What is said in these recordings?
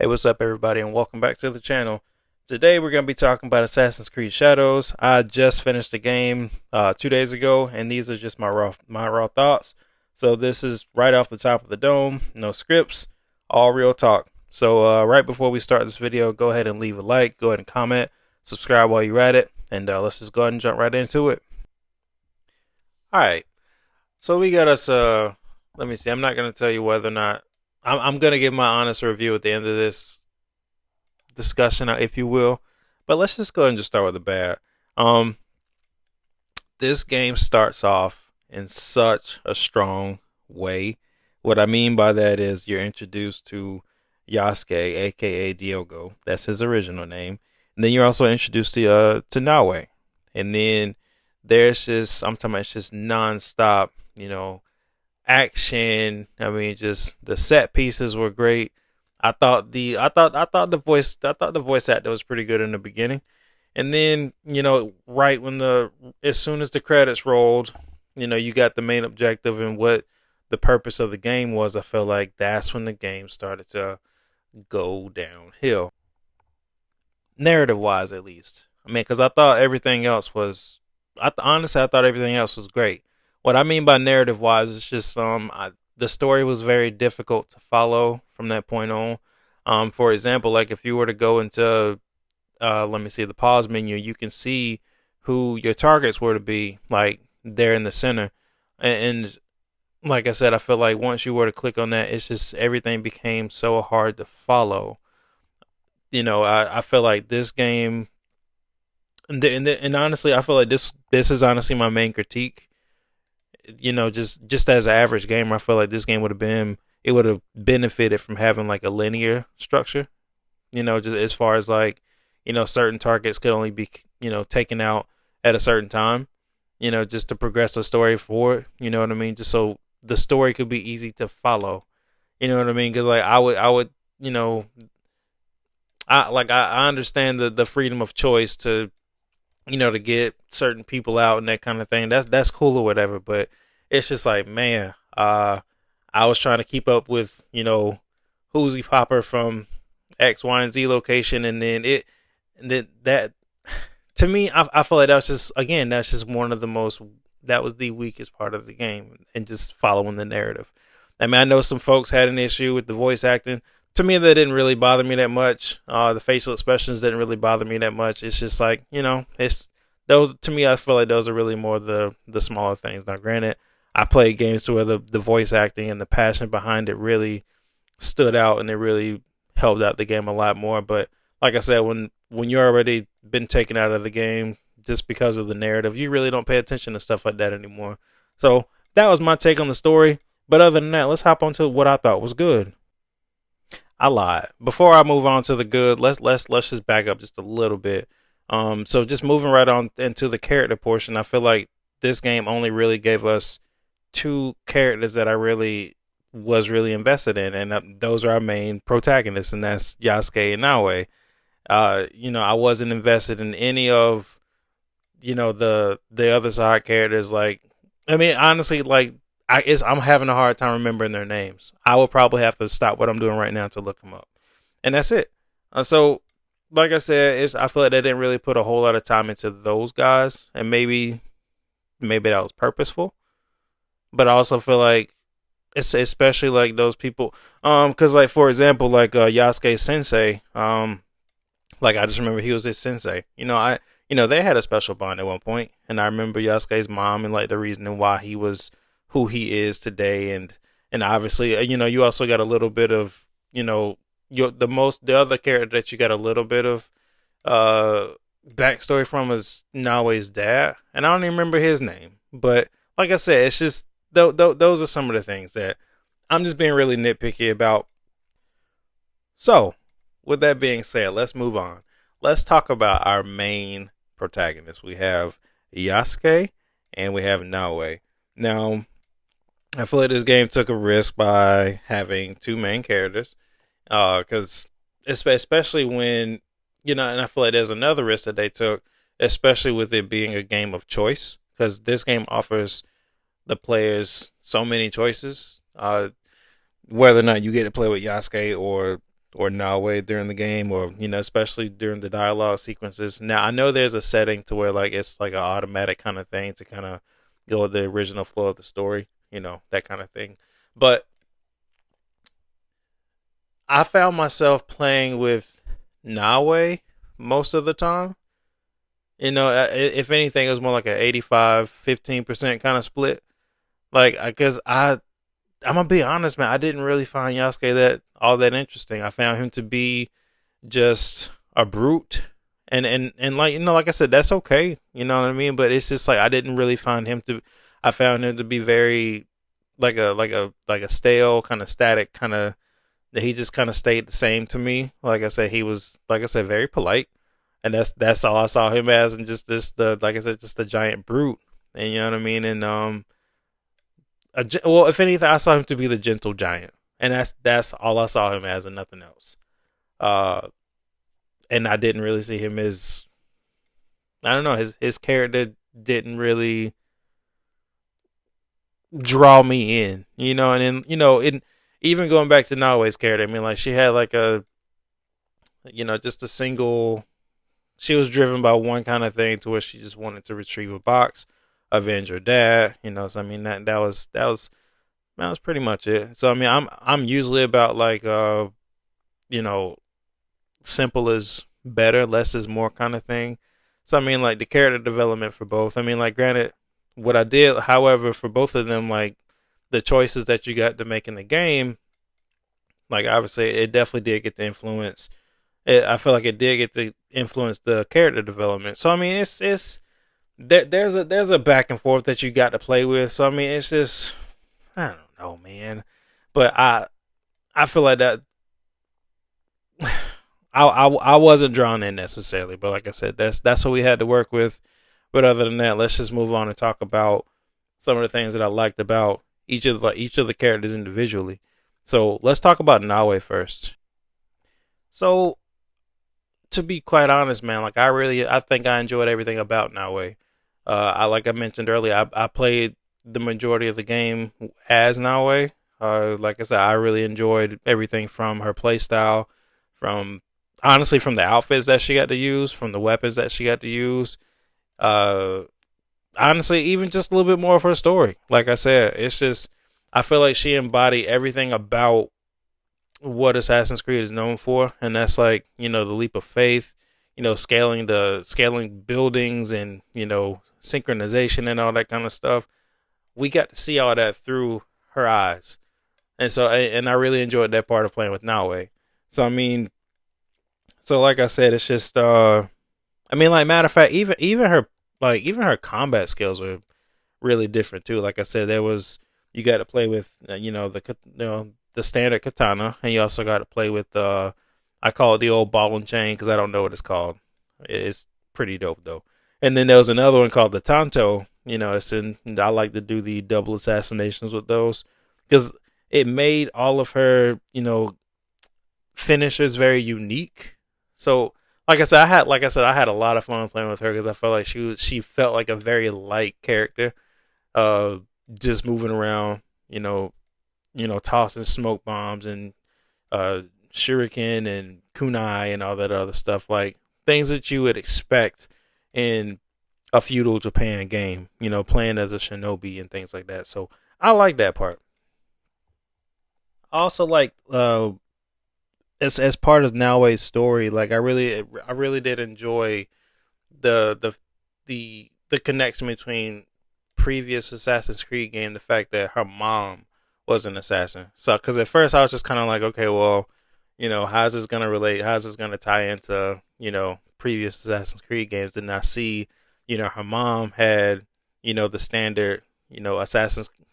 Hey, what's up, everybody, and welcome back to the channel. Today, we're going to be talking about Assassin's Creed Shadows. I just finished the game 2 days ago, and these are just my raw thoughts. So this is right off the top of the dome, no scripts, all real talk. So right before we start this video, go ahead and leave a like, go ahead and comment, subscribe while you're at it, and let's just go ahead and jump right into it. All right, so we got us. Let me see. I'm not going to tell you whether or not I'm going to give my honest review at the end of this discussion, if you will. But let's just go ahead and just start with the bad. Um, this game starts off in such a strong way. What I mean by that is you're introduced to Yasuke, aka Diogo. That's his original name. And then you're also introduced to Nawe. And then there's just I'm talking about it's just nonstop, action. I mean, just the set pieces were great. I thought the voice actor was pretty good in the beginning, and then right when the as soon as the credits rolled, you got the main objective and what the purpose of the game was. I felt like that's when the game started to go downhill, narrative wise, at least. I mean, because I thought everything else was, honestly, I thought everything else was great. What I mean by narrative wise is just the story was very difficult to follow from that point on. For example, like if you were to go into let me see the pause menu, you can see who your targets were to be, like there in the center. And like I said, I feel like once you were to click on that, it's just everything became so hard to follow. I feel like this game, and honestly, I feel like this is honestly my main critique. Just as an average gamer, I feel like this game would have benefited from having like a linear structure. Just as far as like, certain targets could only be taken out at a certain time. Just to progress the story forward. You know what I mean? Just so the story could be easy to follow. You know what I mean? Because like I would, I understand the freedom of choice to to get certain people out and that kind of thing. That's cool or whatever. But it's just like, man, I was trying to keep up with Whoozy Popper from X, Y, and Z location, and then that to me, I feel like that's just one of the most that was the weakest part of the game, and just following the narrative. I mean, I know some folks had an issue with the voice acting. To me, that didn't really bother me that much. The facial expressions didn't really bother me that much. It's just like it's those to me. I feel like those are really more the smaller things. Now, granted, I played games to where the voice acting and the passion behind it really stood out, and it really helped out the game a lot more. But like I said, when you're already been taken out of the game just because of the narrative, you really don't pay attention to stuff like that anymore. So that was my take on the story. But other than that, let's hop on to what I thought was good. I lied. Before I move on to the good, let's just back up just a little bit. So just moving right on into the character portion, I feel like this game only really gave us two characters that I really was really invested in, and those are our main protagonists, and that's Yasuke and Naoe. I wasn't invested in any of the other side characters. Like, I mean, honestly, like I'm having a hard time remembering their names. I will probably have to stop what I'm doing right now to look them up, and that's it. So, like I said, I feel like they didn't really put a whole lot of time into those guys, and maybe that was purposeful. But I also feel like it's especially like those people, because like for example, like Yasuke Sensei, like I just remember he was his sensei. They had a special bond at one point, and I remember Yasuke's mom and like the reasoning why he was who he is today, and obviously, you also got a little bit of the other character that you got a little bit of uh backstory from is Naoe's dad, and I don't even remember his name, but like I said, it's just those are some of the things that I'm just being really nitpicky about. So, with that being said, let's move on. Let's talk about our main protagonists. We have Yasuke and we have Naoe. Now, I feel like this game took a risk by having two main characters, because especially when and I feel like there's another risk that they took, especially with it being a game of choice, because this game offers the players so many choices. Whether or not you get to play with Yasuke or Nawe during the game, or especially during the dialogue sequences. Now I know there's a setting to where like it's like an automatic kind of thing to kind of go with the original flow of the story, that kind of thing. But I found myself playing with Nawe most of the time. If anything, it was more like an 85-15% kind of split. Like, because I'm gonna be honest, man. I didn't really find Yasuke that all that interesting. I found him to be just a brute, and like like I said, that's okay. You know what I mean? But it's just like I didn't really find him to. I found him to be very like a stale kind of static kind of that he just kind of stayed the same to me. Like I said, he was like I said very polite, and that's all I saw him as, and just this the like I said, just a giant brute. And you know what I mean? And well, if anything, I saw him to be the gentle giant, and that's all I saw him as, and nothing else. Uh, and I didn't really see him as I don't know his character didn't really draw me in, and then in even going back to Naoe's character, I mean, like she had like a just a single. She was driven by one kind of thing to where she just wanted to retrieve a box, avenge her dad. So I mean that was pretty much it. So I mean I'm usually about like you know simple is better, less is more kind of thing. So I mean like the character development for both. I mean like granted what I did, however, for both of them, like the choices that you got to make in the game, like obviously it definitely did get to influence. I feel like it did get to influence the character development. So I mean it's there's a back and forth that you got to play with. So I mean it's just I don't know, man. But I feel like that I wasn't drawn in necessarily, but like I said, that's what we had to work with. But other than that, let's just move on and talk about some of the things that I liked about each of the characters individually. So let's talk about Nawe first. So to be quite honest, man, like I think I enjoyed everything about Nawe. I like I mentioned earlier, I played the majority of the game as Nawe. Like I said, I really enjoyed everything from her playstyle, from honestly from the outfits that she got to use, from the weapons that she got to use. Uh, Honestly, even just a little bit more of her story. Like I said, it's just I feel like she embodied everything about what Assassin's Creed is known for, and that's like the leap of faith, scaling buildings and synchronization and all that kind of stuff. We got to see all that through her eyes, and so and I really enjoyed that part of playing with Nawe. So I mean, so like I said, it's just I mean, like matter of fact, even her combat skills were really different too. Like I said, there was you got to play with the standard katana, and you also got to play with I call it the old ball and chain because I don't know what it's called. It's pretty dope though. And then there was another one called the tanto. I like to do the double assassinations with those because it made all of her finishers very unique. So I had a lot of fun playing with her because I felt like she felt like a very light character, uh, just moving around, tossing smoke bombs and uh, shuriken and kunai and all that other stuff, like things that you would expect in a feudal Japan game, playing as a shinobi and things like that. So I like that part. I also like as part of Naoe's story, like I really did enjoy the the connection between previous Assassin's Creed game, the fact that her mom was an assassin. So, because at first I was just kind of like, okay, well, how's this gonna relate? How's this gonna tie into previous Assassin's Creed games? And I see, her mom had the standard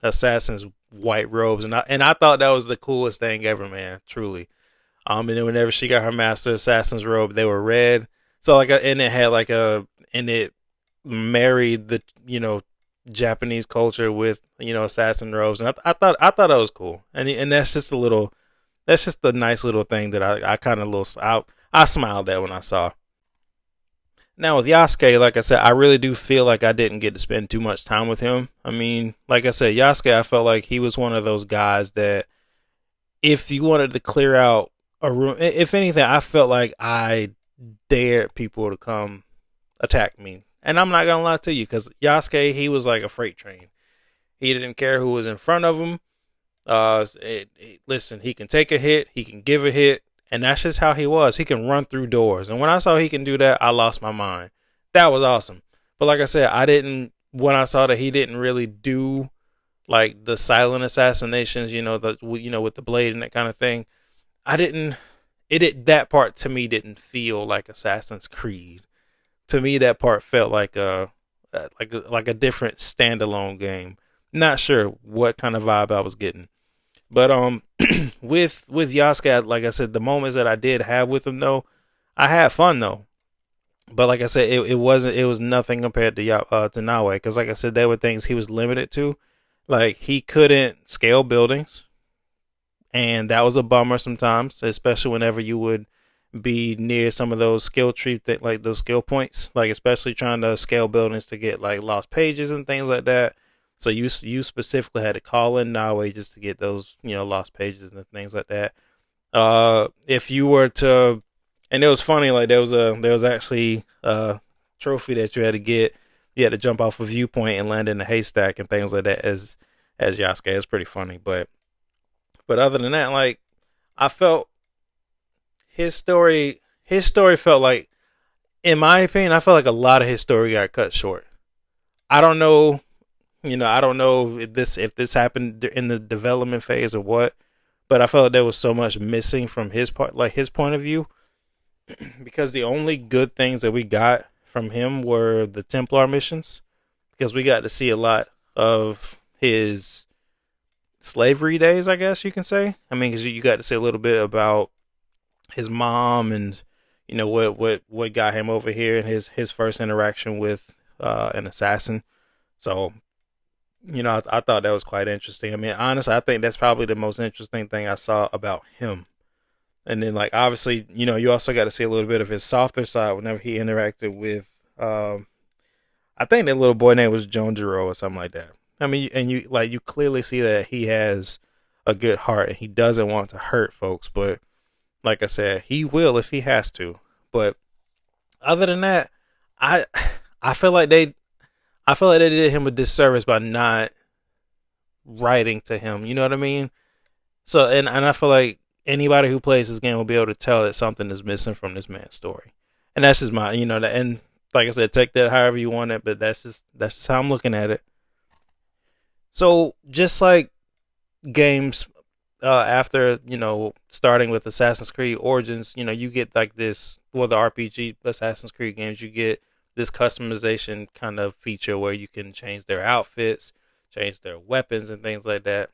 assassins white robes, and I thought that was the coolest thing ever, man. Truly. And then whenever she got her master assassin's robe, they were red. So and it had and it married the Japanese culture with assassin robes, and I thought that was cool, and that's just a nice little thing that I kind of I smiled at when I saw. Now with Yasuke, like I said, I really do feel like I didn't get to spend too much time with him. I mean, like I said, Yasuke, I felt like he was one of those guys that if you wanted to clear out a room. If anything, I felt like I dared people to come attack me. And I'm not gonna lie to you, because Yasuke, he was like a freight train. He didn't care who was in front of him. Listen, he can take a hit, he can give a hit, and that's just how he was. He can run through doors. And when I saw he can do that, I lost my mind. That was awesome. But like I said, I didn't. When I saw that he didn't really do like the silent assassinations, with the blade and that kind of thing, I didn't. That part to me didn't feel like Assassin's Creed. To me, that part felt like a different standalone game. Not sure what kind of vibe I was getting, but with Yasuke, like I said, the moments that I did have with him though, I had fun though. But like I said, it was nothing compared to Nawe, because like I said, there were things he was limited to, like he couldn't scale buildings, and that was a bummer sometimes, especially whenever you would be near some of those skill like those skill points, like especially trying to scale buildings to get like lost pages and things like that. So you specifically had to call in Nawe just to get those lost pages and things like that. If you were to, and it was funny, like there was actually a trophy that you had to get. You had to jump off a viewpoint and land in a haystack and things like that as Yasuke. It's pretty funny, but other than that, like I felt his story felt like, in my opinion, I felt like a lot of his story got cut short. I don't know, I don't know if this happened in the development phase or what, but I felt like there was so much missing from his part, like his point of view, because the only good things that we got from him were the Templar missions, because we got to see a lot of his slavery days, I guess you can say. I mean, because you got to see a little bit about his mom, and what got him over here, and his first interaction with an assassin. So I thought that was quite interesting. I mean, honestly, I think that's probably the most interesting thing I saw about him. And then, like, obviously, you also got to see a little bit of his softer side whenever he interacted with, I think that little boy name was Jonjiro or something like that. I mean, and you clearly see that he has a good heart and he doesn't want to hurt folks, but like I said, he will if he has to. But other than that, I I feel like they did him a disservice by not writing to him. You know what I mean? So and I feel like anybody who plays this game will be able to tell that something is missing from this man's story. And that's just my and like I said, take that however you want it, but that's just how I'm looking at it. So just like games after starting with Assassin's Creed Origins, you get like this. Well, the RPG Assassin's Creed games, you get this customization kind of feature where you can change their outfits, change their weapons, and things like that.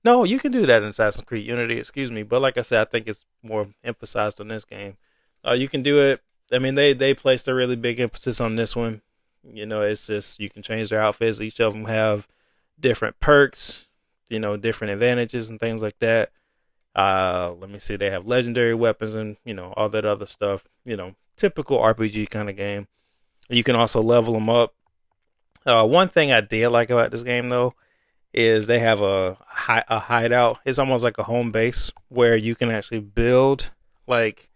No, you can do that in Assassin's Creed Unity, excuse me. But like I said, I think it's more emphasized on this game. You can do it. I mean, they placed a really big emphasis on this one. It's just you can change their outfits. Each of them have different perks, different advantages and things like that. Let me see. They have legendary weapons and all that other stuff. Typical RPG kind of game. You can also level them up. One thing I did like about this game though is they have a hideout. It's almost like a home base where you can actually build, like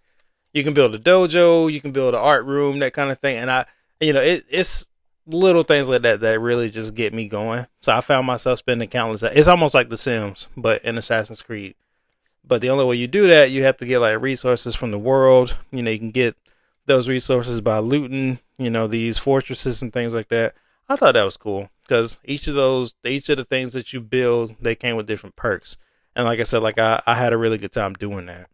you can build a dojo, you can build an art room, that kind of thing. And it's little things like that that really just get me going. So I found myself spending countless. It's almost like The Sims, but in Assassin's Creed. But the only way you do that, you have to get like resources from the world. You can get those resources by looting, these fortresses and things like that. I thought that was cool because each of the things that you build, they came with different perks. And like I said, like I had a really good time doing that.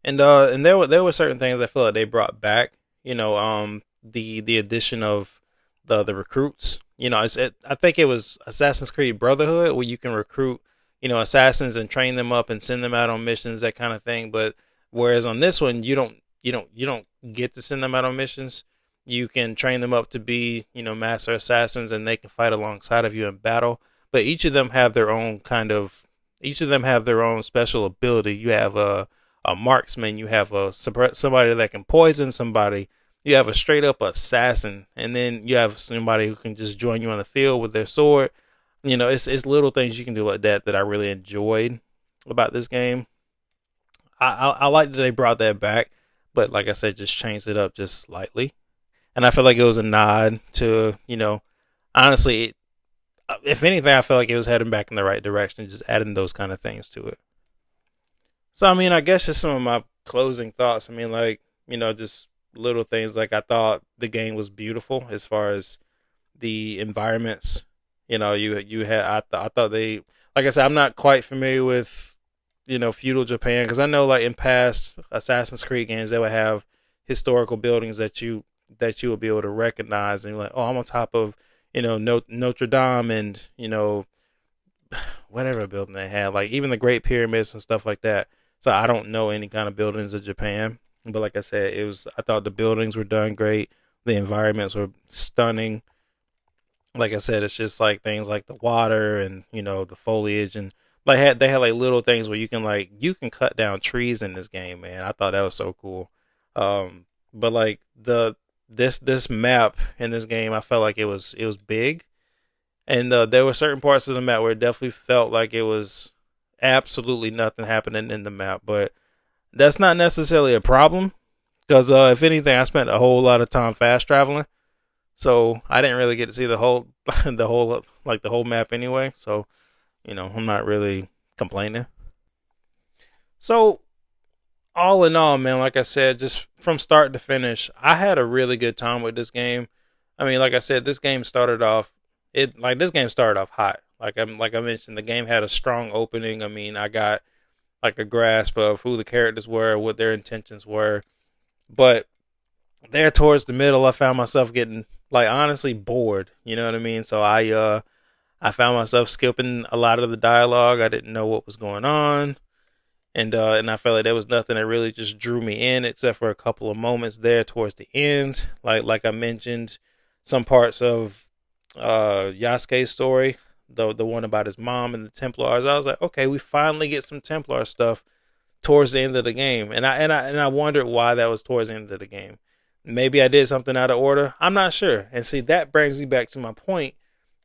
And there were certain things I feel like they brought back. The addition of the recruits. I think it was Assassin's Creed Brotherhood where you can recruit assassins and train them up and send them out on missions, that kind of thing. But whereas on this one, you don't get to send them out on missions. You can train them up to be master assassins, and they can fight alongside of you in battle. But each of them have their own special ability. You have a marksman. You have somebody that can poison somebody. You have a straight up assassin, and then you have somebody who can just join you on the field with their sword. It's little things you can do like that I really enjoyed. about this game. I like that they brought that back, but like I said, just changed it up just slightly. And I feel like it was a nod to, honestly, if anything, I felt like it was heading back in the right direction, just adding those kind of things to it. So, I mean, I guess just some of my closing thoughts. I mean, like, just little things. Like, I thought the game was beautiful as far as the environments. You had, I thought they, like I said, I'm not quite familiar with, feudal Japan, because I know, like, in past Assassin's Creed games, they would have historical buildings that you would be able to recognize, and you're like, oh, I'm on top of, Notre Dame, and whatever building they had, like even the Great Pyramids and stuff like that. So I don't know any kind of buildings of Japan, but like I said, it was. I thought the buildings were done great. The environments were stunning. Like I said, it's just like things like the water and the foliage, and like they had like little things where you can cut down trees in this game, man. I thought that was so cool. But like this map in this game, I felt like it was big, and there were certain parts of the map where it definitely felt like it was absolutely nothing happening in the map. But that's not necessarily a problem, because if anything, I spent a whole lot of time fast traveling, so I didn't really get to see the whole the whole map anyway. So I'm not really complaining. So all in all, man, like I said, just from start to finish, I had a really good time with this game. I mean, like I said, this game started off hot. Like I mentioned, the game had a strong opening. I mean, I got like a grasp of who the characters were, what their intentions were. But there towards the middle, I found myself getting like honestly bored. You know what I mean? So I found myself skipping a lot of the dialogue. I didn't know what was going on, and I felt like there was nothing that really just drew me in, except for a couple of moments there towards the end. Like I mentioned, some parts of Yasuke's story, the one about his mom and the Templars. I was like, okay, we finally get some Templar stuff towards the end of the game, and I wondered why that was towards the end of the game. Maybe I did something out of order. I'm not sure. And see, that brings me back to my point.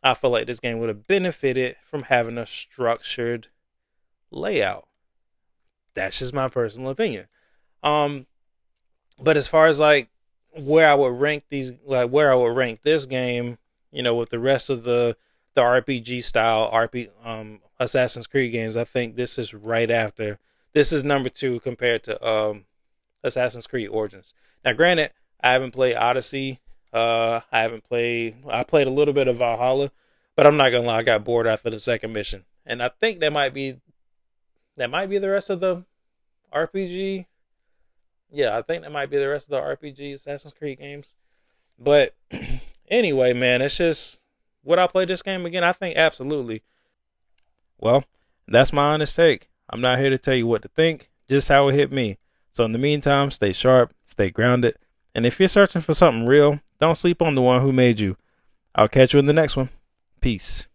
I feel like this game would have benefited from having a structured layout. That's just my personal opinion. Um, but as far as like where I would rank this game, with the rest of the RPG style Assassin's Creed games, I think this is right after. This is number two compared to Assassin's Creed Origins. Now, granted, I haven't played Odyssey. I played a little bit of Valhalla, but I'm not gonna lie, I got bored after the second mission, and I think that might be the rest of the RPG. Yeah, I think that might be the rest of the RPG Assassin's Creed games. But anyway, man, it's just, would I play this game again? I think absolutely. Well, that's my honest take. I'm not here to tell you what to think, just how it hit me. So in the meantime, stay sharp, stay grounded, and if you're searching for something real, don't sleep on the one who made you. I'll catch you in the next one. Peace.